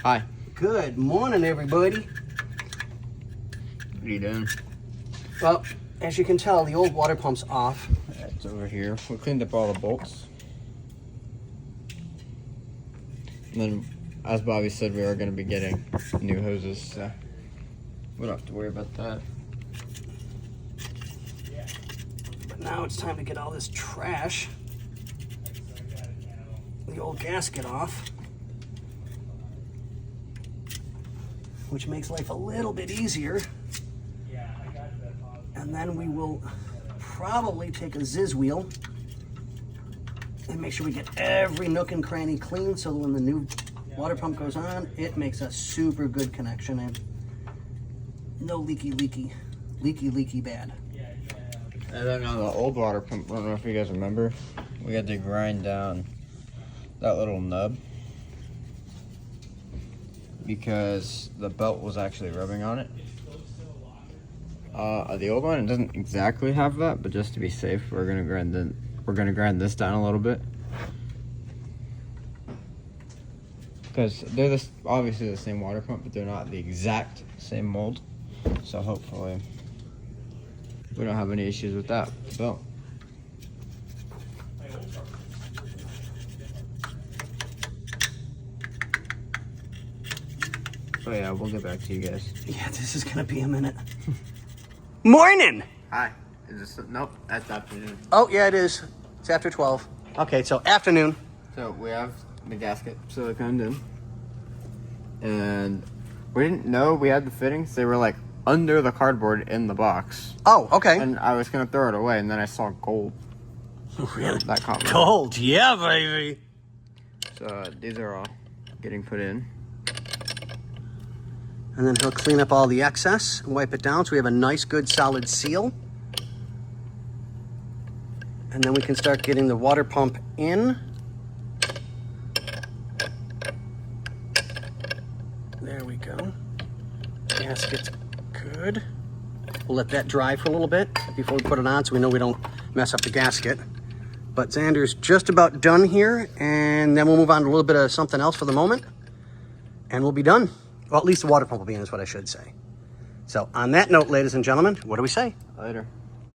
Hi. Good morning, everybody. What are you doing? Well, as you can tell, the old water pump's off. It's over here. We cleaned up all the bolts. And then, as Bobby said, we are going to be getting new hoses, so we don't have to worry about that. But now it's time to get all this trash, the old gasket off, which makes life a little bit easier. And then we will probably take a Ziz wheel and make sure we get every nook and cranny clean so that when the new water pump goes on, it makes a super good connection and no leaky bad. And then on the old water pump, I don't know if you guys remember, we had to grind down that little nub because the belt was actually rubbing on it. The old one, it doesn't exactly have that, but just to be safe, we're gonna grind this down a little bit because they're obviously the same water pump, but they're not the exact same mold. So hopefully we don't have any issues with that belt. So yeah, we'll get back to you guys. Yeah, this is gonna be a minute. Morning! Hi. Is this, nope, that's afternoon. Oh, yeah, it is. It's after 12. Okay, so afternoon. So we have the gasket siliconed in. And we didn't know we had the fittings. They were like under the cardboard in the box. Oh, okay. And I was going to throw it away, and then I saw gold. Really? That caught me. Gold, yeah, baby. So these are all getting put in. And then he'll clean up all the excess and wipe it down so we have a nice, good, solid seal. And then we can start getting the water pump in. There we go. Gasket's good. We'll let that dry for a little bit before we put it on so we know we don't mess up the gasket. But Xander's just about done here, and then we'll move on to a little bit of something else for the moment, and we'll be done. Well, at least the water pump will be in is what I should say. So on that note, ladies and gentlemen, what do we say? Later.